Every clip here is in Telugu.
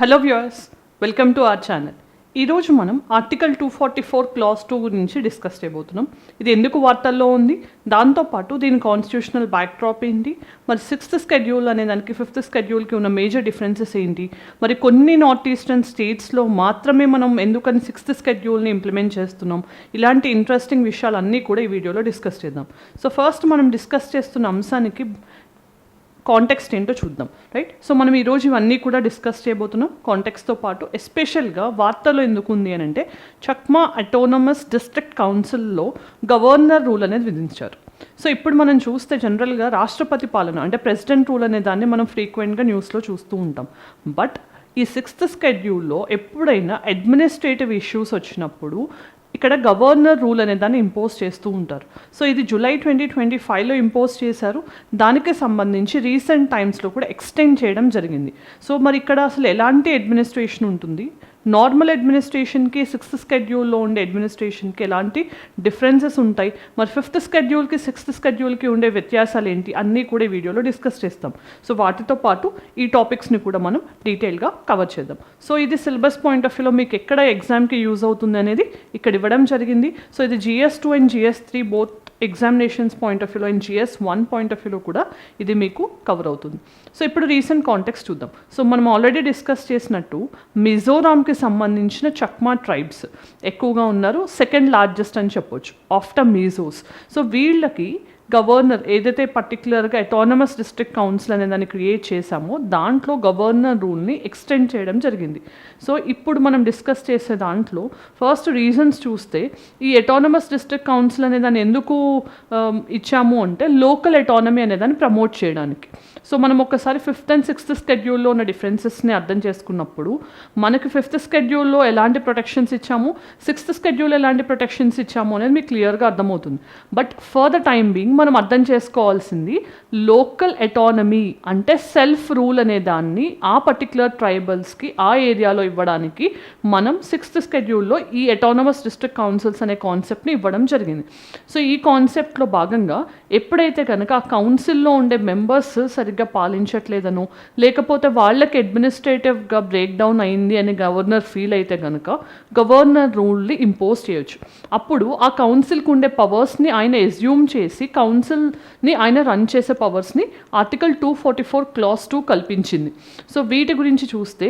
Hello viewers, welcome to our channel. ఈరోజు మనం ఆర్టికల్ 244 క్లాస్ 2 గురించి డిస్కస్ చేయబోతున్నాం. ఇది ఎందుకు వార్తల్లో ఉంది, దాంతోపాటు దీని కాన్స్టిట్యూషనల్ బ్యాక్డ్రాప్ ఏంటి, మరి 6th షెడ్యూల్ అనే దానికి 5th షెడ్యూల్కి ఉన్న మేజర్ డిఫరెన్సెస్ ఏంటి, మరి కొన్ని నార్త్ ఈస్టర్న్ స్టేట్స్లో మాత్రమే మనం ఎందుకని 6th షెడ్యూల్ని ఇంప్లిమెంట్ చేస్తున్నాం, ఇలాంటి ఇంట్రెస్టింగ్ విషయాలన్నీ కూడా ఈ వీడియోలో డిస్కస్ చేద్దాం. సో ఫస్ట్ మనం డిస్కస్ చేస్తున్న అంశానికి కాంటెక్స్ట్ ఏంటో చూద్దాం, రైట్? సో మనం ఈరోజు ఇవన్నీ కూడా డిస్కస్ చేయబోతున్నాం. కాంటెక్స్ట్తో పాటు ఎస్పెషల్గా వార్తలో ఎందుకు ఉంది అని అంటే, చక్మా అటోనమస్ డిస్ట్రిక్ట్ కౌన్సిల్లో గవర్నర్ రూల్ అనేది విధించారు. సో ఇప్పుడు మనం చూస్తే జనరల్గా రాష్ట్రపతి పాలన అంటే ప్రెసిడెంట్ రూల్ అనే దాన్ని మనం ఫ్రీక్వెంట్గా న్యూస్లో చూస్తూ ఉంటాం. బట్ ఈ 6th షెడ్యూల్లో ఎప్పుడైనా అడ్మినిస్ట్రేటివ్ ఇష్యూస్ వచ్చినప్పుడు ఇక్కడ గవర్నర్ రూల్ అనే దాన్ని ఇంపోజ్ చేస్తూ ఉంటారు. సో ఇది జూలై 2025లో ఇంపోజ్ చేశారు. దానికి సంబంధించి రీసెంట్ టైమ్స్లో కూడా ఎక్స్టెండ్ చేయడం జరిగింది. సో మరి ఇక్కడ అసలు ఎలాంటి అడ్మినిస్ట్రేషన్ ఉంటుంది, నార్మల్ అడ్మినిస్ట్రేషన్కి 6th షెడ్యూల్లో ఉండే అడ్మినిస్ట్రేషన్కి ఎలాంటి డిఫరెన్సెస్ ఉంటాయి, మరి 5th షెడ్యూల్కి 6th షెడ్యూల్కి ఉండే వ్యత్యాసాలు ఏంటి, అన్నీ కూడా ఈ వీడియోలో డిస్కస్ చేస్తాం. సో వాటితో పాటు ఈ టాపిక్స్ని కూడా మనం డీటెయిల్గా కవర్ చేద్దాం. సో ఇది సిలబస్ పాయింట్ ఆఫ్ వ్యూలో మీకు ఎక్కడ ఎగ్జామ్కి యూజ్ అవుతుంది అనేది ఇక్కడ ఇవ్వడం జరిగింది. సో ఇది GS2 and GS3 both examinations point of వ్యూలో అండ్ GS1 పాయింట్ ఆఫ్ వ్యూలో కూడా ఇది మీకు కవర్ అవుతుంది. సో ఇప్పుడు రీసెంట్ కాంటెక్స్ట్ చూద్దాం. సో మనం ఆల్రెడీ డిస్కస్ చేసినట్టు మిజోరాంకి సంబంధించిన చక్మా ట్రైబ్స్ ఎక్కువగా ఉన్నారు, సెకండ్ లార్జెస్ట్ అని చెప్పొచ్చు ఆఫ్టర్ మిజోస్. సో వీళ్ళకి గవర్నర్ ఏదైతే పర్టికులర్గా అటానమస్ డిస్ట్రిక్ట్ కౌన్సిల్ అనే దాన్ని క్రియేట్ చేశామో దాంట్లో గవర్నర్ రూల్ని ఎక్స్టెండ్ చేయడం జరిగింది. సో ఇప్పుడు మనం డిస్కస్ చేసే దాంట్లో ఫస్ట్ రీజన్స్ చూస్తే, ఈ అటానమస్ డిస్ట్రిక్ట్ కౌన్సిల్ అనే దాన్ని ఎందుకు ఇచ్చాము అంటే లోకల్ అటానమీ అనే దాన్ని ప్రమోట్ చేయడానికి. సో మనం ఒకసారి 5th అండ్ 6th షెడ్యూల్లో ఉన్న డిఫరెన్సెస్ని అర్థం చేసుకున్నప్పుడు మనకి 5th షెడ్యూల్లో ఎలాంటి ప్రొటెక్షన్స్ ఇచ్చాము, 6th షెడ్యూల్ ఎలాంటి ప్రొటెక్షన్స్ ఇచ్చాము అనేది మీకు క్లియర్గా అర్థమవుతుంది. But for the time being మనం అర్థం చేసుకోవాల్సింది లోకల్ అటానమీ అంటే సెల్ఫ్ రూల్ అనే దాన్ని ఆ పర్టికులర్ ట్రైబల్స్కి ఆ ఏరియాలో ఇవ్వడానికి మనం 6th షెడ్యూల్లో ఈ అటానమస్ డిస్ట్రిక్ట్ కౌన్సిల్స్ అనే కాన్సెప్ట్ని ఇవ్వడం జరిగింది. సో ఈ కాన్సెప్ట్లో భాగంగా ఎప్పుడైతే కనుక ఆ కౌన్సిల్లో ఉండే మెంబర్స్ సరిగ్గా పాలించట్లేదనో, లేకపోతే వాళ్ళకి అడ్మినిస్ట్రేటివ్గా బ్రేక్ డౌన్ అయింది అని గవర్నర్ ఫీల్ అయితే కనుక గవర్నర్ రూల్ని ఇంపోజ్ చేయొచ్చు. అప్పుడు ఆ కౌన్సిల్కి ఉండే పవర్స్ని ఆయన ఎజ్యూమ్ చేసి కౌన్సిల్ని ఆయన రన్ చేసే పవర్స్ని ఆర్టికల్ 244 క్లాస్ 2 కల్పించింది. సో వీటి గురించి చూస్తే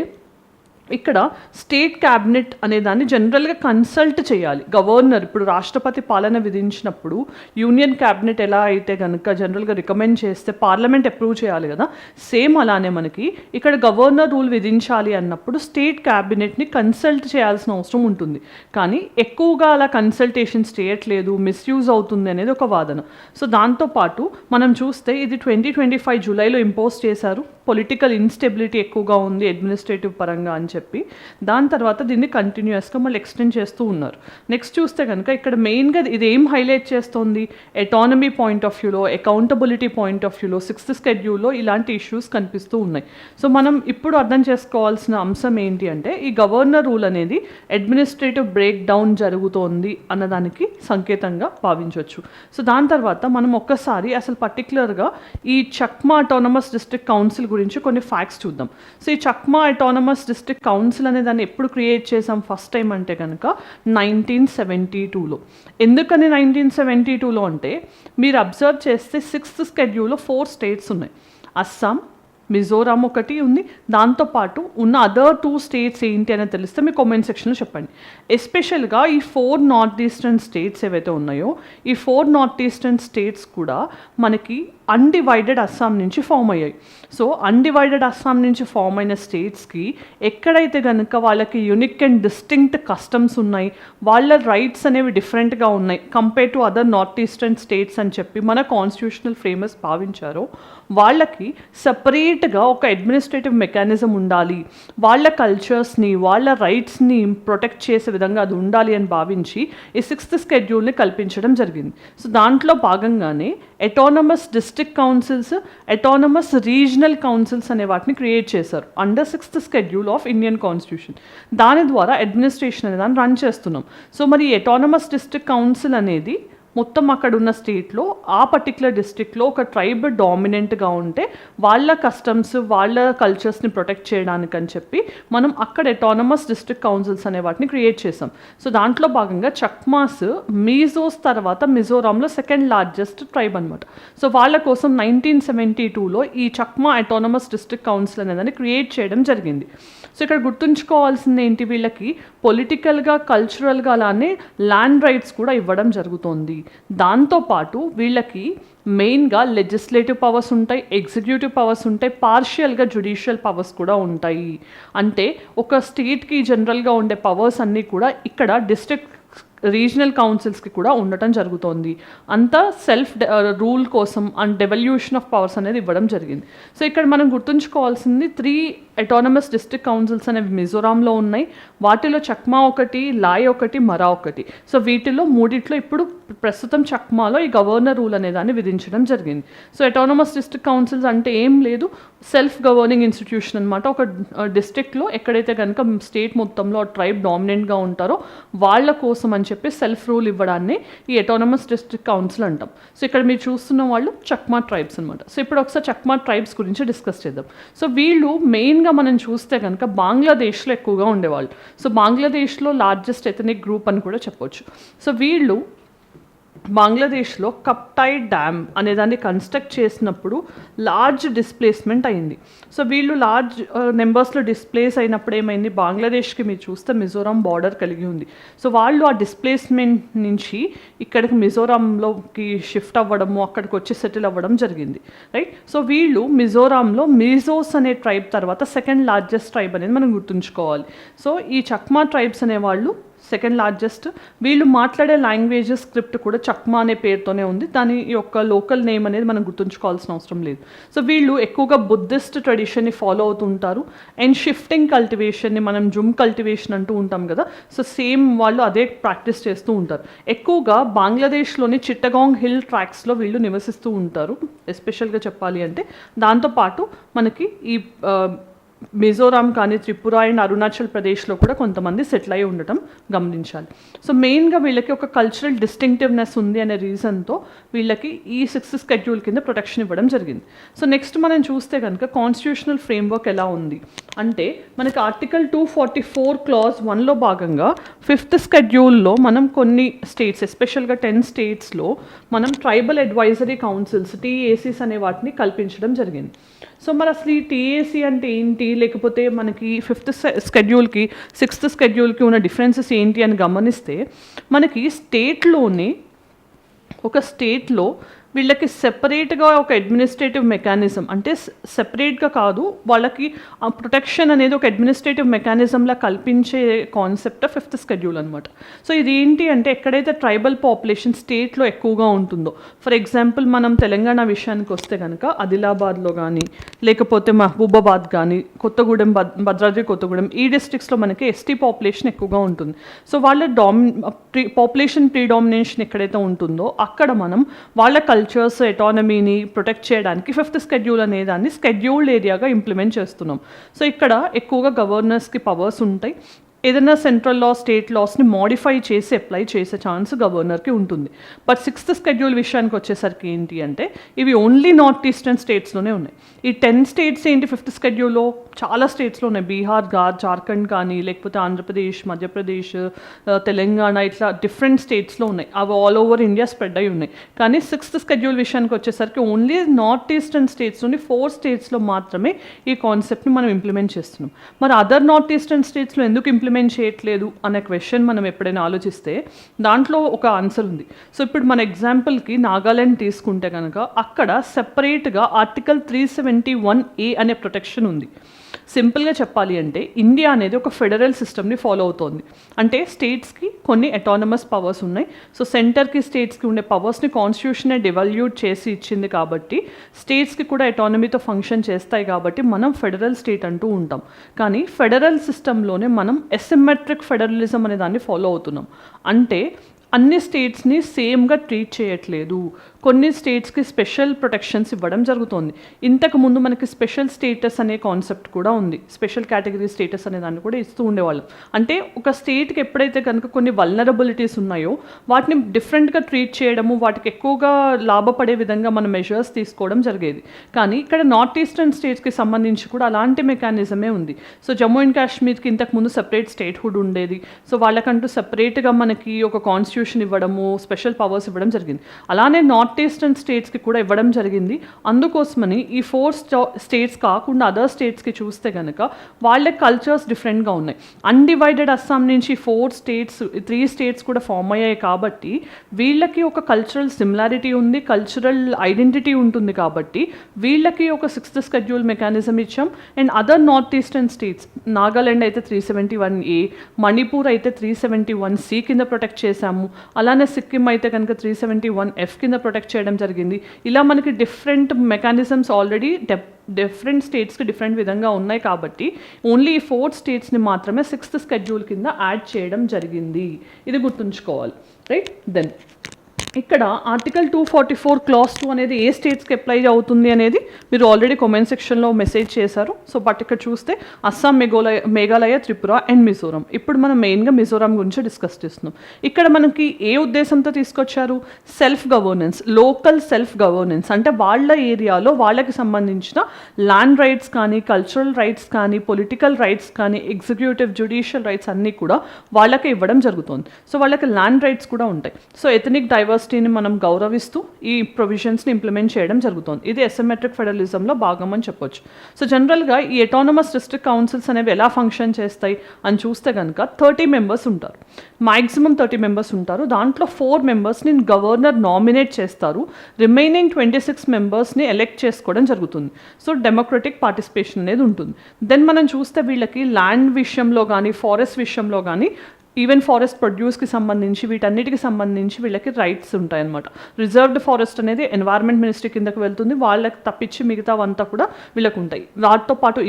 ఇక్కడ స్టేట్ క్యాబినెట్ అనే దాన్ని జనరల్గా కన్సల్ట్ చేయాలి గవర్నర్. ఇప్పుడు రాష్ట్రపతి పాలన విధించినప్పుడు యూనియన్ క్యాబినెట్ ఎలా అయితే కనుక జనరల్గా రికమెండ్ చేస్తే పార్లమెంట్ అప్రూవ్ చేయాలి కదా, సేమ్ అలానే మనకి ఇక్కడ గవర్నర్ రూల్ విధించాలి అన్నప్పుడు స్టేట్ క్యాబినెట్ని కన్సల్ట్ చేయాల్సిన అవసరం ఉంటుంది. కానీ ఎక్కువగా అలా కన్సల్టేషన్స్ చేయట్లేదు, మిస్యూజ్ అవుతుంది అనేది ఒక వాదన. సో దాంతోపాటు మనం చూస్తే ఇది 2025 జూలైలో ఇంపోజ్ చేశారు. పొలిటికల్ ఇన్స్టెబిలిటీ ఎక్కువగా ఉంది అడ్మినిస్ట్రేటివ్ పరంగా అని చెప్పి దాని తర్వాత దీన్ని కంటిన్యూస్గా మళ్ళీ ఎక్స్టెండ్ చేస్తూ ఉన్నారు. నెక్స్ట్ చూస్తే కనుక ఇక్కడ మెయిన్గా ఇది ఏం హైలైట్ చేస్తోంది, ఎటానమీ పాయింట్ ఆఫ్ వ్యూలో, అకౌంటబిలిటీ పాయింట్ ఆఫ్ వ్యూలో 6th షెడ్యూల్లో ఇలాంటి ఇష్యూస్ కనిపిస్తూ ఉన్నాయి. సో మనం ఇప్పుడు అర్థం చేసుకోవాల్సిన అంశం ఏంటి అంటే, ఈ గవర్నర్ రూల్ అనేది అడ్మినిస్ట్రేటివ్ బ్రేక్ డౌన్ జరుగుతోంది అన్నదానికి సంకేతంగా భావించవచ్చు. సో దాని తర్వాత మనం ఒక్కసారి అసలు పర్టికులర్గా ఈ చక్మా అటానమస్ డిస్ట్రిక్ట్ కౌన్సిల్ గురించి కొన్ని ఫ్యాక్ట్స్ చూద్దాం. సో ఈ చక్మా అటానమస్ డిస్ట్రిక్ట్ కౌన్సిల్ అనే దాన్ని ఎప్పుడు క్రియేట్ చేసాం ఫస్ట్ టైం అంటే కనుక 1972లో. ఎందుకని 1972లో అంటే మీరు అబ్జర్వ్ చేస్తే 6th షెడ్యూల్లో 4 స్టేట్స్ ఉన్నాయి. అస్సాం, మిజోరాం ఒకటి ఉంది, దాంతోపాటు ఉన్న అదర్ 2 స్టేట్స్ ఏంటి అనేది తెలిస్తే మీ కామెంట్ సెక్షన్లో చెప్పండి. ఎస్పెషల్గా ఈ 4 నార్త్ ఈస్టర్న్ స్టేట్స్ ఏవైతే ఉన్నాయో ఈ 4 నార్త్ ఈస్టర్న్ స్టేట్స్ కూడా మనకి అన్డివైడెడ్ అస్సాం నుంచి ఫామ్ అయ్యాయి. సో అన్డివైడెడ్ అస్సాం నుంచి ఫామ్ అయిన స్టేట్స్కి ఎక్కడైతే కనుక వాళ్ళకి యూనిక్ అండ్ డిస్టింక్ట్ కస్టమ్స్ ఉన్నాయి, వాళ్ళ రైట్స్ అనేవి డిఫరెంట్గా ఉన్నాయి compare to other north eastern states అని చెప్పి మన కాన్స్టిట్యూషనల్ ఫ్రేమర్స్ భావించారో, వాళ్ళకి సపరేట్గా ఒక అడ్మినిస్ట్రేటివ్ మెకానిజం ఉండాలి, వాళ్ళ కల్చర్స్ని వాళ్ళ రైట్స్ని ప్రొటెక్ట్ చేసే విధంగా అది ఉండాలి అని భావించి ఈ 6th షెడ్యూల్ని కల్పించడం జరిగింది. సో దాంట్లో భాగంగానే autonomous district councils, autonomous regional councils అనే వాటిని క్రియేట్ చేశారు under 6th schedule of Indian constitution. దాని ద్వారా అడ్మినిస్ట్రేషన్ అనే దాన్ని రన్ చేస్తున్నాం. సో మరి అటానమస్ డిస్ట్రిక్ట్ కౌన్సిల్ అనేది మొత్తం అక్కడ ఉన్న స్టేట్లో ఆ పర్టికులర్ డిస్ట్రిక్ట్లో ఒక ట్రైబ్ డామినెంట్గా ఉంటే వాళ్ళ కస్టమ్స్ వాళ్ళ కల్చర్స్ని ప్రొటెక్ట్ చేయడానికి అని చెప్పి మనం అక్కడ అటానమస్ డిస్ట్రిక్ట్ కౌన్సిల్స్ అనే వాటిని క్రియేట్ చేసాం. సో దాంట్లో భాగంగా చక్మాస్ మీజోస్ తర్వాత మిజోరాంలో సెకండ్ లార్జెస్ట్ ట్రైబ్ అనమాట. సో వాళ్ళ కోసం 1972లో ఈ చక్మా అటానమస్ డిస్ట్రిక్ట్ కౌన్సిల్ అనేదాన్ని క్రియేట్ చేయడం జరిగింది. సో ఇక్కడ గుర్తుంచుకోవాల్సింది ఏంటి, వీళ్ళకి పొలిటికల్గా కల్చరల్గా అలానే ల్యాండ్ రైట్స్ కూడా ఇవ్వడం జరుగుతోంది. దాంతోపాటు వీళ్ళకి మెయిన్గా లెజిస్లేటివ్ పవర్స్ ఉంటాయి, ఎగ్జిక్యూటివ్ పవర్స్ ఉంటాయి, పార్షియల్గా జ్యుడిషియల్ పవర్స్ కూడా ఉంటాయి. అంటే ఒక స్టేట్కి జనరల్గా ఉండే పవర్స్ అన్నీ కూడా ఇక్కడ డిస్ట్రిక్ట్ రీజనల్ కౌన్సిల్స్కి కూడా ఉండటం జరుగుతోంది. అంతా సెల్ఫ్ రూల్ కోసం అండ్ డెవల్యూషన్ ఆఫ్ పవర్స్ అనేది ఇవ్వడం జరిగింది. సో ఇక్కడ మనం గుర్తుంచుకోవాల్సింది 3 అటానమస్ డిస్ట్రిక్ట్ కౌన్సిల్స్ అనేవి మిజోరాంలో ఉన్నాయి. వాటిలో చక్మా ఒకటి, లాయ్ ఒకటి, మరా ఒకటి. సో వీటిలో మూడిట్లో ఇప్పుడు ప్రస్తుతం చక్మాలో ఈ గవర్నర్ రూల్ అనే దాన్ని విధించడం జరిగింది. సో అటానమస్ డిస్ట్రిక్ట్ కౌన్సిల్స్ అంటే ఏం లేదు, సెల్ఫ్ గవర్నింగ్ ఇన్స్టిట్యూషన్ అనమాట. ఒక డిస్ట్రిక్ట్లో ఎక్కడైతే కనుక స్టేట్ మొత్తంలో ట్రైబ్ డామినెంట్గా ఉంటారో వాళ్ళ కోసం అని చెప్పి సెల్ఫ్ రూల్ ఇవ్వడాన్ని ఈ అటానమస్ డిస్ట్రిక్ట్ కౌన్సిల్ అంటాం. సో ఇక్కడ మీరు చూస్తున్న వాళ్ళు చక్మా ట్రైబ్స్ అనమాట. సో ఇప్పుడు ఒకసారి చక్మా ట్రైబ్స్ గురించి డిస్కస్ చేద్దాం. సో వీళ్ళు మెయిన్గా మనం చూస్తే కనుక బంగ్లాదేశ్లో ఎక్కువగా ఉండేవాళ్ళు. సో బంగ్లాదేశ్లో లార్జెస్ట్ ఎథనిక్ గ్రూప్ అని కూడా చెప్పొచ్చు. సో వీళ్ళు బంగ్లాదేశ్లో కప్టాయ్ డ్యామ్ అనేదాన్ని కన్స్ట్రక్ట్ చేసినప్పుడు లార్జ్ డిస్ప్లేస్మెంట్ అయింది. సో వీళ్ళు లార్జ్ నెంబర్స్లో డిస్ప్లేస్ అయినప్పుడు ఏమైంది, బంగ్లాదేశ్కి మీరు చూస్తే మిజోరాం బార్డర్ కలిగి ఉంది. సో వాళ్ళు ఆ డిస్ప్లేస్మెంట్ నుంచి ఇక్కడికి మిజోరాంలోకి షిఫ్ట్ అవ్వడము, అక్కడికి వచ్చి సెటిల్ అవ్వడం జరిగింది, రైట్. సో వీళ్ళు మిజోరాంలో మిజోస్ అనే ట్రైబ్ తర్వాత సెకండ్ లార్జెస్ట్ ట్రైబ్ అనేది మనం గుర్తుంచుకోవాలి. సో ఈ చక్మా ట్రైబ్స్ అనేవాళ్ళు సెకండ్ లార్జెస్ట్. వీళ్ళు మాట్లాడే లాంగ్వేజ్ స్క్రిప్ట్ కూడా చక్మా అనే పేరుతోనే ఉంది. దాని యొక్క లోకల్ నేమ్ అనేది మనం గుర్తుంచుకోవాల్సిన అవసరం లేదు. సో వీళ్ళు ఎక్కువగా బుద్ధిస్ట్ ట్రెడిషన్ని ఫాలో అవుతుంటారు. అండ్ షిఫ్టింగ్ కల్టివేషన్ని మనం జుమ్ కల్టివేషన్ అంటూ ఉంటాం కదా, సో సేమ్ వాళ్ళు అదే ప్రాక్టీస్ చేస్తూ ఉంటారు. ఎక్కువగా బంగ్లాదేశ్లోని చిట్టగాంగ్ హిల్ ట్రాక్స్లో వీళ్ళు నివసిస్తూ ఉంటారు, ఎస్పెషల్గా చెప్పాలి అంటే. దాంతోపాటు మనకి ఈ మిజోరాం కానీ త్రిపుర అండ్ అరుణాచల్ ప్రదేశ్లో కూడా కొంతమంది సెటిల్ అయి ఉండటం గమనించాలి. సో మెయిన్గా వీళ్ళకి ఒక కల్చరల్ డిస్టింక్టివ్నెస్ ఉంది అనే రీజన్తో వీళ్ళకి ఈ 6th షెడ్యూల్ కింద ప్రొటెక్షన్ ఇవ్వడం జరిగింది. సో నెక్స్ట్ మనం చూస్తే కనుక కాన్స్టిట్యూషనల్ ఫ్రేమ్వర్క్ ఎలా ఉంది అంటే, మనకి ఆర్టికల్ 244 క్లాజ్ 1లో భాగంగా 5th షెడ్యూల్లో మనం కొన్ని స్టేట్స్, ఎస్పెషల్గా 10 స్టేట్స్లో మనం ట్రైబల్ అడ్వైజరీ కౌన్సిల్స్ TACs అనే వాటిని కల్పించడం జరిగింది. సో మరి అసలు ఈ TAC అంటే ఏంటి, లేకపోతే మనకి 5th షెడ్యూల్కి 6th షెడ్యూల్కి ఉన్న డిఫరెన్సెస్ ఏంటి అని గమనిస్తే, మనకి స్టేట్లోనే ఒక స్టేట్లో వీళ్ళకి సెపరేట్గా ఒక అడ్మినిస్ట్రేటివ్ మెకానిజం, అంటే సెపరేట్గా కాదు, వాళ్ళకి ఆ ప్రొటెక్షన్ అనేది ఒక అడ్మినిస్ట్రేటివ్ మెకానిజంలా కల్పించే కాన్సెప్ట్ 5th షెడ్యూల్ అనమాట. సో ఇది ఏంటి అంటే, ఎక్కడైతే ట్రైబల్ పాపులేషన్ స్టేట్లో ఎక్కువగా ఉంటుందో, ఫర్ ఎగ్జాంపుల్ మనం తెలంగాణ విషయానికి వస్తే కనుక ఆదిలాబాద్లో కానీ, లేకపోతే మహబూబాబాద్ కానీ, కొత్తగూడెం, భద్రాద్రి కొత్తగూడెం, ఈ డిస్ట్రిక్ట్స్లో మనకి ST పాపులేషన్ ఎక్కువగా ఉంటుంది. సో వాళ్ళ పాపులేషన్ ప్రీడామినేషన్ ఎక్కడైతే ఉంటుందో అక్కడ మనం వాళ్ళ కల్చర్స్ ఎటానమీని ప్రొటెక్ట్ చేయడానికి 5th షెడ్యూల్ అనే దాన్ని షెడ్యూల్డ్ ఏరియాగా ఇంప్లిమెంట్ చేస్తున్నాం. సో ఇక్కడ ఎక్కువగా గవర్నర్స్కి పవర్స్ ఉంటాయి. ఏదైనా సెంట్రల్ లా, స్టేట్ లాస్ని మోడిఫై చేసి అప్లై చేసే ఛాన్స్ గవర్నర్కి ఉంటుంది. బట్ 6th షెడ్యూల్ విషయానికి వచ్చేసరికి ఏంటి అంటే, ఇవి ఓన్లీ నార్త్ ఈస్టర్న్ స్టేట్స్లోనే ఉన్నాయి. ఈ 10 స్టేట్స్ ఏంటి 5th షెడ్యూల్లో చాలా స్టేట్స్లో ఉన్నాయి. బీహార్, జార్ఖండ్ కానీ, లేకపోతే ఆంధ్రప్రదేశ్, మధ్యప్రదేశ్, తెలంగాణ, ఇట్లా డిఫరెంట్ స్టేట్స్లో ఉన్నాయి. అవి ఆల్ ఓవర్ ఇండియా స్ప్రెడ్ అయి ఉన్నాయి. కానీ 6th షెడ్యూల్ విషయానికి వచ్చేసరికి ఓన్లీ నార్త్ ఈస్టర్న్ స్టేట్స్లోని 4 స్టేట్స్లో మాత్రమే ఈ కాన్సెప్ట్ని మనం ఇంప్లిమెంట్ చేస్తున్నాం. మరి అదర్ నార్త్ ఈస్టర్న్ స్టేట్స్లో ఎందుకు ఇంప్లిమెంట్ చేయట్లేదు అనే క్వశ్చన్ మనం ఎప్పుడైనా ఆలోచిస్తే దాంట్లో ఒక ఆన్సర్ ఉంది. సో ఇప్పుడు మన ఎగ్జాంపుల్కి నాగాలాండ్ తీసుకుంటే కనుక అక్కడ సెపరేట్గా ఆర్టికల్ 371A అనే ప్రొటెక్షన్ ఉంది. సింపుల్గా చెప్పాలి అంటే, ఇండియా అనేది ఒక ఫెడరల్ సిస్టమ్ని ఫాలో అవుతోంది. అంటే స్టేట్స్కి కొన్ని అటానమస్ పవర్స్ ఉన్నాయి. సో సెంటర్కి, స్టేట్స్కి ఉండే పవర్స్ని కాన్స్టిట్యూషనే డివల్యూట్ చేసి ఇచ్చింది కాబట్టి స్టేట్స్కి కూడా అటానమీతో ఫంక్షన్ చేస్తాయి కాబట్టి మనం ఫెడరల్ స్టేట్ అంటూ ఉంటాం. కానీ ఫెడరల్ సిస్టంలోనే మనం అసిమెట్రిక్ ఫెడరలిజం అనే దాన్ని ఫాలో అవుతున్నాం. అంటే అన్ని స్టేట్స్ని సేమ్గా ట్రీట్ చేయట్లేదు. కొన్ని స్టేట్స్కి స్పెషల్ ప్రొటెక్షన్స్ ఇవ్వడం జరుగుతుంది. ఇంతకుముందు మనకి స్పెషల్ స్టేటస్ అనే కాన్సెప్ట్ కూడా ఉంది. స్పెషల్ కేటగిరీ స్టేటస్ అనే దాన్ని కూడా ఇస్తూ ఉండేవాళ్ళం. అంటే ఒక స్టేట్కి ఎప్పుడైతే కనుక కొన్ని వల్నరబిలిటీస్ ఉన్నాయో వాటిని డిఫరెంట్గా ట్రీట్ చేయడము, వాటికి ఎక్కువగా లాభపడే విధంగా మన మెజర్స్ తీసుకోవడం జరిగేది. కానీ ఇక్కడ నార్త్ ఈస్టర్న్ స్టేట్స్కి సంబంధించి కూడా అలాంటి మెకానిజమే ఉంది. సో జమ్మూ అండ్ కాశ్మీర్కి ఇంతకుముందు సెపరేట్ స్టేట్హుడ్ ఉండేది. సో వాళ్ళకంటూ సెపరేట్గా మనకి ఒక కాన్స్టిట్యూషన్ ఇవ్వడము, స్పెషల్ పవర్స్ ఇవ్వడం జరిగింది. అలానే నార్త్ ఈస్టర్న్ స్టేట్స్కి కూడా ఇవ్వడం జరిగింది. అందుకోసమని ఈ 4 స్టేట్స్ కాకుండా అదర్ స్టేట్స్కి చూస్తే కనుక వాళ్ళ కల్చర్స్ డిఫరెంట్గా ఉన్నాయి. అన్డివైడెడ్ అస్సాం నుంచి 3 స్టేట్స్ కూడా ఫామ్ అయ్యాయి కాబట్టి వీళ్ళకి ఒక కల్చరల్ సిమిలారిటీ ఉంది, కల్చరల్ ఐడెంటిటీ ఉంటుంది. కాబట్టి వీళ్ళకి ఒక 6th షెడ్యూల్ మెకానిజం ఇచ్చాం. And other north eastern states, Nagaland అయితే 371A, మణిపూర్ అయితే 371C కింద ప్రొటెక్ట్ చేశాము. అలానే సిక్కిం అయితే కనుక 371F కింద ప్రొటెక్ట్ చేయడం జరిగింది. ఇలా మనకి డిఫరెంట్ మెకానిజమ్స్ ఆల్రెడీ డిఫరెంట్ స్టేట్స్కి డిఫరెంట్ విధంగా ఉన్నాయి. కాబట్టి ఓన్లీ ఈ 4 స్టేట్స్ని మాత్రమే 6th షెడ్యూల్ కింద యాడ్ చేయడం జరిగింది. ఇది గుర్తుంచుకోవాలి, రైట్? దెన్ ఇక్కడ ఆర్టికల్ 244 క్లాస్ 2 అనేది ఏ స్టేట్స్కి అప్లై అవుతుంది అనేది మీరు ఆల్రెడీ కామెంట్ సెక్షన్లో మెసేజ్ చేశారు. సో బట్ ఇక్కడ చూస్తే అస్సాం, మేఘాలయ, త్రిపుర అండ్ మిజోరం. ఇప్పుడు మనం మెయిన్గా మిజోరం గురించి డిస్కస్ చేస్తున్నాం. ఇక్కడ మనకి ఏ ఉద్దేశంతో తీసుకొచ్చారు? Self governance, local self governance. అంటే వాళ్ళ ఏరియాలో వాళ్ళకి సంబంధించిన ల్యాండ్ రైట్స్ కానీ, కల్చరల్ రైట్స్ కానీ, పొలిటికల్ రైట్స్ కానీ, ఎగ్జిక్యూటివ్, జ్యుడిషియల్ రైట్స్ అన్నీ కూడా వాళ్ళకే ఇవ్వడం జరుగుతుంది. సో వాళ్ళకి ల్యాండ్ రైట్స్ కూడా ఉంటాయి. సో ఎథనిక్ డైవర్సిటీని మనం గౌరవిస్తూ ఈ ప్రొవిజన్స్ని ఇంప్లిమెంట్ చేయడం జరుగుతుంది. ఇది అసిమెట్రిక్ ఫెడరలిజంలో భాగం అని చెప్పొచ్చు. సో జనరల్గా ఈ అటానమస్ డిస్ట్రిక్ట్ కౌన్సిల్స్ అనేవి ఎలా ఫంక్షన్ చేస్తాయి అని చూస్తే కనుక 30 మెంబర్స్ ఉంటారు, మ్యాక్సిమం 30 మెంబర్స్ ఉంటారు. దాంట్లో 4 మెంబర్స్ని గవర్నర్ నామినేట్ చేస్తారు, రిమైనింగ్ 26 మెంబర్స్ని ఎలెక్ట్ చేసుకోవడం జరుగుతుంది. సో డెమోక్రటిక్ పార్టిసిపేషన్ అనేది ఉంటుంది. దెన్ మనం చూస్తే వీళ్ళకి ల్యాండ్ విషయంలో కానీ, ఫారెస్ట్ విషయంలో కానీ, ఈవెన్ ఫారెస్ట్ ప్రొడ్యూస్కి సంబంధించి వీటన్నిటికి సంబంధించి వీళ్ళకి రైట్స్ ఉంటాయన్నమాట. రిజర్వ్డ్ ఫారెస్ట్ అనేది ఎన్వైర్న్మెంట్ మినిస్ట్రీ కిందకి వెళ్తుంది. వాళ్ళకి తప్పించి మిగతావంతా కూడా వీళ్ళకు ఉంటాయి. వాటితో పాటు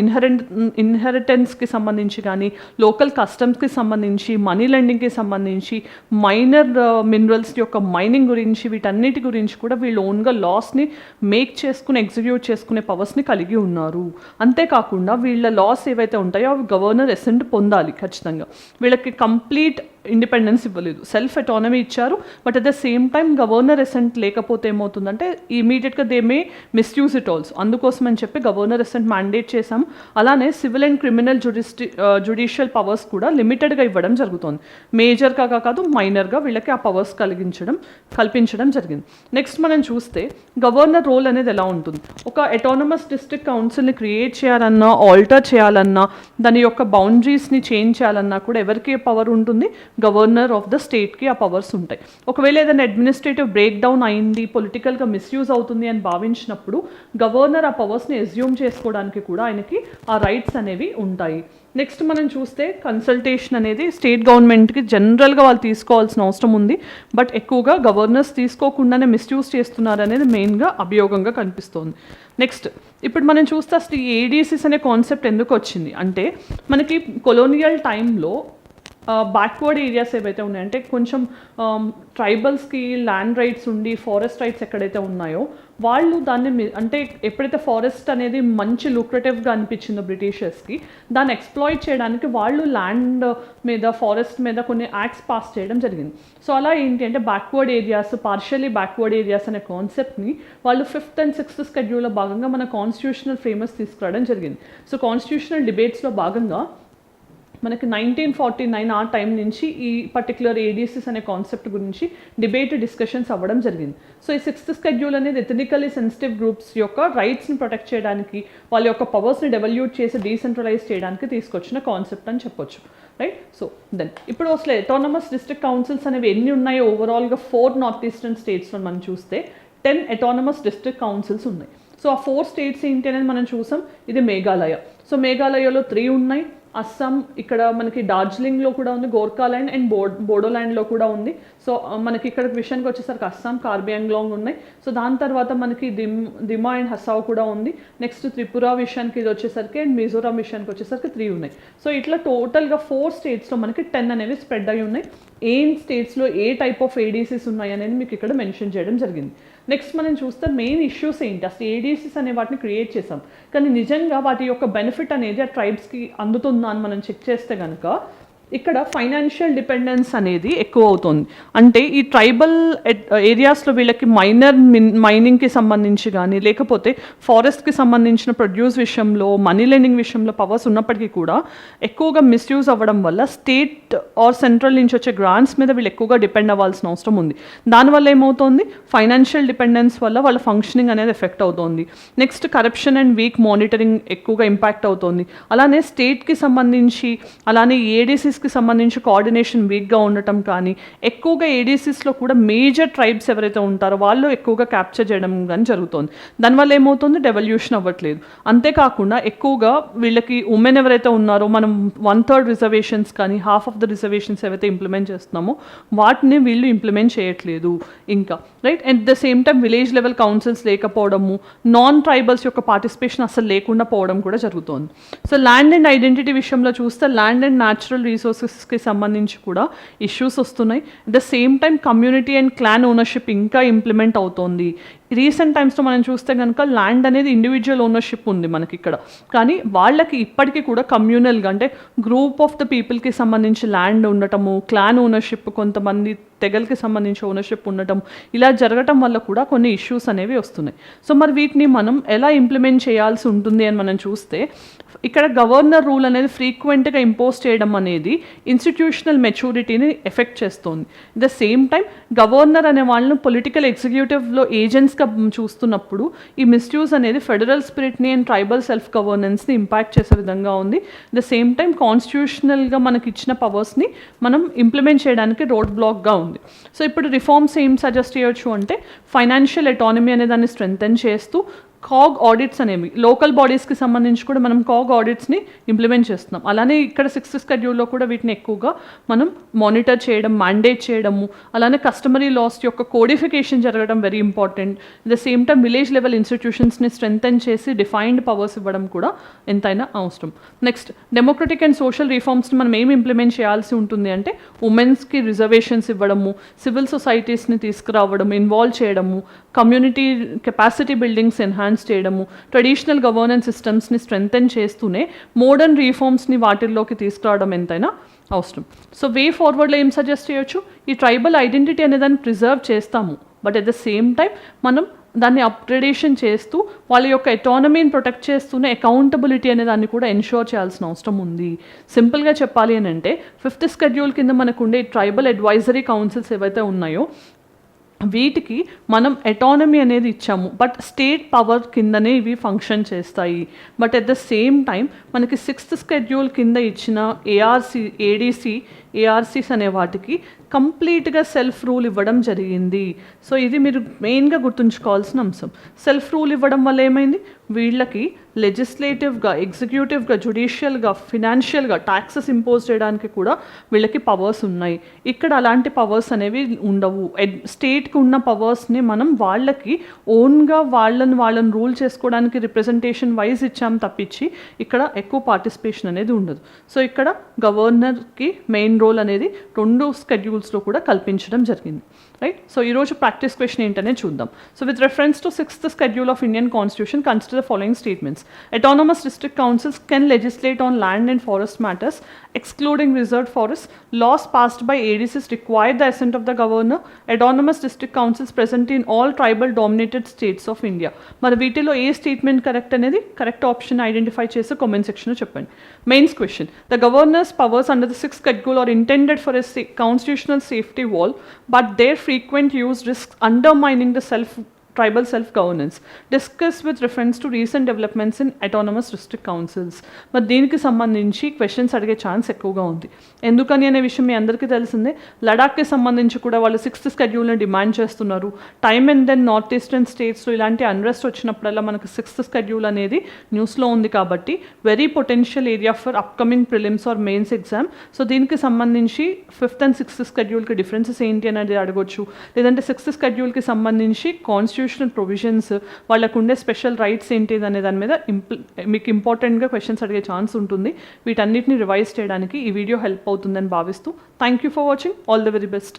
ఇన్హెరిటెన్స్కి సంబంధించి కానీ, లోకల్ కస్టమ్స్కి సంబంధించి, మనీ లెండింగ్కి సంబంధించి, మైనర్ మినరల్స్ యొక్క మైనింగ్ గురించి, వీటన్నిటి గురించి కూడా వీళ్ళు ఓన్గా లాస్ని మేక్ చేసుకుని ఎగ్జిక్యూట్ చేసుకునే పవర్స్ని కలిగి ఉన్నారు. అంతేకాకుండా వీళ్ళ లాస్ ఏవైతే ఉంటాయో అవి గవర్నర్ అసెంట్ పొందాలి ఖచ్చితంగా. వీళ్ళకి కంప్లీట్ ఇండిపెండెన్స్ ఇవ్వలేదు, సెల్ఫ్ అటానమీ ఇచ్చారు. But at the same time governor assent లేకపోతే ఏమవుతుందంటే ఇమీడియట్గా they may misuse it also. అందుకోసం అని చెప్పి గవర్నర్ అసెంట్ మ్యాండేట్ చేశాం. అలానే civil and criminal judicial powers కూడా లిమిటెడ్గా ఇవ్వడం జరుగుతుంది. మేజర్గా కాదు, మైనర్గా వీళ్ళకి ఆ పవర్స్ కల్పించడం జరిగింది. నెక్స్ట్ మనం చూస్తే గవర్నర్ రోల్ అనేది ఎలా ఉంటుంది. ఒక అటానమస్ డిస్ట్రిక్ట్ కౌన్సిల్ని క్రియేట్ చేయాలన్నా, ఆల్టర్ చేయాలన్నా, దాని యొక్క బౌండరీస్ని చేంజ్ చేయాలన్నా కూడా ఎవరికి పవర్ ఉంటుంది? గవర్నర్ ఆఫ్ ద స్టేట్కి ఆ పవర్స్ ఉంటాయి. ఒకవేళ ఏదైనా అడ్మినిస్ట్రేటివ్ బ్రేక్ డౌన్ అయింది, పొలిటికల్గా మిస్యూజ్ అవుతుంది అని భావించినప్పుడు గవర్నర్ ఆ పవర్స్ని అజ్యూమ్ చేసుకోవడానికి కూడా ఆయనకి ఆ రైట్స్ అనేవి ఉంటాయి. నెక్స్ట్ మనం చూస్తే కన్సల్టేషన్ అనేది స్టేట్ గవర్నమెంట్కి జనరల్గా వాళ్ళు తీసుకోవాల్సిన అవసరం ఉంది. బట్ ఎక్కువగా గవర్నర్స్ తీసుకోకుండానే మిస్యూజ్ చేస్తున్నారు అనేది మెయిన్గా అభియోగంగా కనిపిస్తోంది. నెక్స్ట్ ఇప్పుడు మనం చూస్తే అసలు ఈ ఏడీసీస్ అనే కాన్సెప్ట్ ఎందుకు వచ్చింది అంటే, మనకి కొలోనియల్ టైంలో బ్యాక్వర్డ్ ఏరియాస్ ఏవైతే ఉన్నాయంటే కొంచెం ట్రైబల్స్కి ల్యాండ్ రైట్స్ ఉండి ఫారెస్ట్ రైట్స్ ఎక్కడైతే ఉన్నాయో వాళ్ళు దాన్ని అంటే ఎప్పుడైతే ఫారెస్ట్ అనేది మంచి లూక్రేటివ్గా అనిపించిందో బ్రిటిషర్స్కి, దాన్ని ఎక్స్ప్లాయిట్ చేయడానికి వాళ్ళు ల్యాండ్ మీద, ఫారెస్ట్ మీద కొన్ని యాక్ట్స్ పాస్ చేయడం జరిగింది. సో అలా ఏంటి అంటే backward areas, partially backward areas అనే కాన్సెప్ట్ని వాళ్ళు 5th and 6th షెడ్యూల్లో భాగంగా మన కాన్స్టిట్యూషనల్ ఫ్రేమర్స్ తీసుకురావడం జరిగింది. సో కాన్స్టిట్యూషనల్ డిబేట్స్లో భాగంగా మనకి 1949 ఆ టైం నుంచి ఈ పర్టికులర్ ఏడీసీస్ అనే కాన్సెప్ట్ గురించి డిస్కషన్స్ అవ్వడం జరిగింది. సో ఈ 6th షెడ్యూల్ అనేది ఎథనికల్లీ సెన్సిటివ్ గ్రూప్స్ యొక్క రైట్స్ని ప్రొటెక్ట్ చేయడానికి, వాళ్ళ యొక్క పవర్స్ని డెవల్యూట్ చేసి డీసెంట్రలైజ్ చేయడానికి తీసుకొచ్చిన కాన్సెప్ట్ అని చెప్పొచ్చు, రైట్? సో దెన్ ఇప్పుడు అసలు అటానమస్ డిస్ట్రిక్ట్ కౌన్సిల్స్ అనేవి ఎన్ని ఉన్నాయో ఓవరాల్గా 4 నార్త్ ఈస్టర్న్ స్టేట్స్లో మనం చూస్తే 10 అటానమస్ డిస్ట్రిక్ట్ కౌన్సిల్స్ ఉన్నాయి. సో ఆ 4 స్టేట్స్ ఏంటి అనేది మనం చూసాం. ఇది మేఘాలయ. సో మేఘాలయలో 3 ఉన్నాయి. అస్సాం, ఇక్కడ మనకి డార్జిలింగ్లో కూడా ఉంది, గోర్ఖాల్యాండ్ అండ్ బోడోల్యాండ్లో కూడా ఉంది. సో మనకి ఇక్కడ విషయానికి వచ్చేసరికి అస్సాం, కార్బీ ఆంగ్లాంగ్ ఉన్నాయి. సో దాని తర్వాత మనకి దిమా అండ్ హసావ్ కూడా ఉంది. నెక్స్ట్ త్రిపుర విషయానికి ఇది వచ్చేసరికి అండ్ మిజోరాం విషయానికి వచ్చేసరికి 3 ఉన్నాయి. సో ఇట్లా టోటల్గా 4 స్టేట్స్లో మనకి 10 అనేవి స్ప్రెడ్ అయి ఉన్నాయి. ఏ స్టేట్స్లో ఏ టైప్ ఆఫ్ ఏడీసీస్ ఉన్నాయి అనేది మీకు ఇక్కడ మెన్షన్ చేయడం జరిగింది. నెక్స్ట్ మనం చూస్తే మెయిన్ ఇష్యూస్ ఏంటి, అసలు ఏడీసీస్ అనే వాటిని క్రియేట్ చేసాం, కానీ నిజంగా వాటి యొక్క బెనిఫిట్ అనేది ఆ ట్రైబ్స్కి అందుతుందా అని మనం చెక్ చేస్తే కనుక ఇక్కడ ఫైనాన్షియల్ డిపెండెన్స్ అనేది ఎక్కువ అవుతుంది. అంటే ఈ ట్రైబల్ ఏరియాస్లో వీళ్ళకి మైనింగ్కి సంబంధించి కానీ లేకపోతే ఫారెస్ట్కి సంబంధించిన ప్రొడ్యూస్ విషయంలో మనీ లెండింగ్ విషయంలో పవర్స్ ఉన్నప్పటికీ కూడా ఎక్కువగా మిస్యూజ్ అవ్వడం వల్ల స్టేట్ ఆర్ సెంట్రల్ నుంచి వచ్చే గ్రాంట్స్ మీద వీళ్ళు ఎక్కువగా డిపెండ్ అవ్వాల్సిన అవసరం ఉంది. దానివల్ల ఏమవుతుంది, ఫైనాన్షియల్ డిపెండెన్స్ వల్ల వాళ్ళ ఫంక్షనింగ్ అనేది ఎఫెక్ట్ అవుతుంది. Next corruption and weak monitoring ఎక్కువగా ఇంపాక్ట్ అవుతుంది. అలానే స్టేట్కి సంబంధించి అలానే ఏడీసీస్కి సంబంధించి కోఆర్డినేషన్ వీక్గా ఉండటం కానీ ఎక్కువగా ఏడీసీస్లో కూడా మేజర్ ట్రైబ్స్ ఎవరైతే ఉంటారో వాళ్ళు ఎక్కువగా క్యాప్చర్ చేయడం కానీ జరుగుతుంది. దానివల్ల ఏమవుతుంది, డెవల్యూషన్ అవ్వట్లేదు. అంతేకాకుండా ఎక్కువగా వీళ్ళకి ఉమెన్ ఎవరైతే ఉన్నారో మనం 1/3 రిజర్వేషన్స్ కానీ హాఫ్ ఆఫ్ ద రిజర్వేషన్స్ ఏవైతే ఇంప్లిమెంట్ చేస్తున్నామో వాటిని వీళ్ళు ఇంప్లిమెంట్ చేయట్లేదు ఇంకా, right. At the same time village level councils లేకపోవడము, నాన్ ట్రైబల్స్ యొక్క పార్టిసిపేషన్ అసలు లేకుండా పోవడం కూడా జరుగుతుంది. సో ల్యాండ్ అండ్ ఐడెంటిటీ విషయంలో చూస్తే ల్యాండ్ అండ్ న్యాచురల్ రిసోర్సెస్కి సంబంధించి కూడా ఇష్యూస్ వస్తున్నాయి. At the same time community and clan ownership ఇంకా ఇంప్లిమెంట్ అవుతోంది. రీసెంట్ టైమ్స్లో మనం చూస్తే కనుక ల్యాండ్ అనేది ఇండివిజువల్ ఓనర్షిప్ ఉంది మనకి ఇక్కడ, కానీ వాళ్ళకి ఇప్పటికీ కూడా కమ్యూనల్గా అంటే గ్రూప్ ఆఫ్ ద పీపుల్కి సంబంధించి ల్యాండ్ ఉండటము, క్లాన్ ఓనర్షిప్, కొంతమంది తెగలకి సంబంధించి ఓనర్షిప్ ఉండటం, ఇలా జరగటం వల్ల కూడా కొన్ని ఇష్యూస్ అనేవి వస్తున్నాయి. సో మరి వీటిని మనం ఎలా ఇంప్లిమెంట్ చేయాల్సి ఉంటుంది అని మనం చూస్తే ఇక్కడ గవర్నర్ రూల్ అనేది ఫ్రీక్వెంట్గా ఇంపోజ్ చేయడం అనేది ఇన్స్టిట్యూషనల్ మెచ్యూరిటీని ఎఫెక్ట్ చేస్తుంది. At the same time governor అనే వాళ్ళను పొలిటికల్ ఎగ్జిక్యూటివ్లో ఏజెంట్స్గా చూస్తున్నప్పుడు ఈ మిస్యూజ్ అనేది ఫెడరల్ స్పిరిట్ని అండ్ ట్రైబల్ సెల్ఫ్ గవర్నెన్స్ని ఇంపాక్ట్ చేసే విధంగా ఉంది. అట్ ద సేమ్ టైం కాన్స్టిట్యూషనల్గా మనకి ఇచ్చిన పవర్స్ని మనం ఇంప్లిమెంట్ చేయడానికి రోడ్ బ్లాక్గా ఉంది. సో ఇప్పుడు రిఫార్మ్స్ ఏం సజెస్ట్ చేయొచ్చు అంటే ఫైనాన్షియల్ ఎటానమీ అనే దాన్ని స్ట్రెంథెన్ చేస్తూ కాగ్ ఆడిట్స్ అనేవి లోకల్ బాడీస్కి సంబంధించి కూడా మనం కాగ్ ఆడిట్స్ని ఇంప్లిమెంట్ చేస్తున్నాం. అలానే ఇక్కడ 6th షెడ్యూల్లో కూడా వీటిని ఎక్కువగా మనం మానిటర్ చేయడం, మ్యాండేట్ చేయడము, అలానే కస్టమరీ లాస్ యొక్క కోడిఫికేషన్ జరగడం very important. At the same time village level ఇన్స్టిట్యూషన్స్ని స్ట్రెంథెన్ చేసి డిఫైన్డ్ పవర్స్ ఇవ్వడం కూడా ఎంతైనా అవసరం. నెక్స్ట్ డెమోక్రటిక్ అండ్ సోషల్ రిఫార్మ్స్ని మనం ఏమి ఇంప్లిమెంట్ చేయాల్సి ఉంటుంది అంటే ఉమెన్స్కి రిజర్వేషన్స్ ఇవ్వడము, సివిల్ సొసైటీస్ని తీసుకురావడం, ఇన్వాల్వ్ చేయడము, కమ్యూనిటీ కెపాసిటీ బిల్డింగ్స్ ఎన్హాన్స్ చేయడము, ట్రెడిషనల్ గవర్నెన్స్ సిస్టమ్స్ని స్ట్రెంథెన్ చేస్తూనే మోడర్న్ రీఫార్మ్స్ని వాటిల్లోకి తీసుకురావడం ఎంతైనా అవసరం. సో వే ఫార్వర్డ్లో ఏం సజెస్ట్ చేయొచ్చు, ఈ ట్రైబల్ ఐడెంటిటీ అనే దాన్ని ప్రిజర్వ్ చేస్తాము, but at the same time మనం దాన్ని అప్గ్రేడేషన్ చేస్తూ వాళ్ళ యొక్క ఎటానమీని ప్రొటెక్ట్ చేస్తూనే అకౌంటబిలిటీ అనే దాన్ని కూడా ఎన్షూర్ చేయాల్సిన అవసరం ఉంది. సింపుల్గా చెప్పాలి అని అంటే 5th షెడ్యూల్ కింద మనకు ఉండే ట్రైబల్ అడ్వైజరీ కౌన్సిల్స్ ఏవైతే ఉన్నాయో వీటికి మనం ఎటానమీ అనేది ఇచ్చాము, బట్ స్టేట్ పవర్ కిందనే ఇవి ఫంక్షన్ చేస్తాయి. But at the same time మనకి 6th షెడ్యూల్ కింద ఇచ్చిన ఏఆర్సీస్ అనే వాటికి కంప్లీట్గా సెల్ఫ్ రూల్ ఇవ్వడం జరిగింది. సో ఇది మీరు మెయిన్గా గుర్తుంచుకోవాల్సిన అంశం. సెల్ఫ్ రూల్ ఇవ్వడం వల్ల ఏమైంది, వీళ్ళకి లెజిస్లేటివ్గా, ఎగ్జిక్యూటివ్గా, జ్యుడిషియల్గా, ఫినాన్షియల్గా ట్యాక్సెస్ ఇంపోజ్ చేయడానికి కూడా వీళ్ళకి పవర్స్ ఉన్నాయి. ఇక్కడ అలాంటి పవర్స్ అనేవి ఉండవు. స్టేట్కి ఉన్న పవర్స్ని మనం వాళ్ళకి ఓన్గా వాళ్ళని రూల్ చేసుకోవడానికి రిప్రజెంటేషన్ వైజ్ ఇచ్చాం తప్పించి ఇక్కడ ఎక్కువ పార్టిసిపేషన్ అనేది ఉండదు. సో ఇక్కడ గవర్నర్కి మెయిన్ రోల్ అనేది 2 షెడ్యూల్స్లో కూడా కల్పించడం జరిగింది, రైట్. సో ఈరోజు ప్రాక్టీస్ క్వశ్చన్ ఏంటనే చూద్దాం. So with reference to 6th schedule of Indian constitution consider the following statements. Autonomous district councils can legislate on land and forest matters, excluding reserved forests. Laws passed by ADCs require the assent of the governor. Autonomous district councils present in all tribal dominated states of India. మరి వీటిలో ఏ స్టేట్మెంట్ కరెక్ట్ అనేది కరెక్ట్ ఆప్షన్ ఐడెంటిఫై చేసి కామెంట్ సెక్షన్లో చెప్పండి. Mains question, the governors powers under the 6th schedule are intended for a constitutional safety wall, but their frequent use risks undermining the tribal self-governance. Discuss with reference to recent developments in autonomous district councils. మరి దీనికి సంబంధించి క్వశ్చన్స్ అడిగే ఛాన్స్ ఎక్కువగా ఉంది. ఎందుకని అనే విషయం మీ అందరికీ తెలిసిందే. లడాఖ్కి సంబంధించి కూడా వాళ్ళు 6th షెడ్యూల్ని డిమాండ్ చేస్తున్నారు. Time and then north eastern స్టేట్స్లో ఇలాంటి అన్రెస్ట్ వచ్చినప్పుడల్లా మనకు 6th షెడ్యూల్ అనేది న్యూస్లో ఉంది కాబట్టి very potential area for upcoming prelims or mains exam. So దీనికి సంబంధించి 5th and 6th షెడ్యూల్కి డిఫరెన్సెస్ ఏంటి అనేది అడగొచ్చు. లేదంటే 6th షెడ్యూల్కి సంబంధించి కాన్స్టిట్యూషనల్ ప్రొవిజన్స్, వాళ్ళకు ఉండే స్పెషల్ రైట్స్ ఏంటి అనే దాని మీద మీకు ఇంపార్టెంట్గా క్వశ్చన్స్ అడిగే ఛాన్స్ ఉంటుంది. వీటన్నిటిని రివైజ్ చేయడానికి ఈ వీడియో హెల్ప్ అవుతుందని భావిస్తూ thank you for watching. All the very best.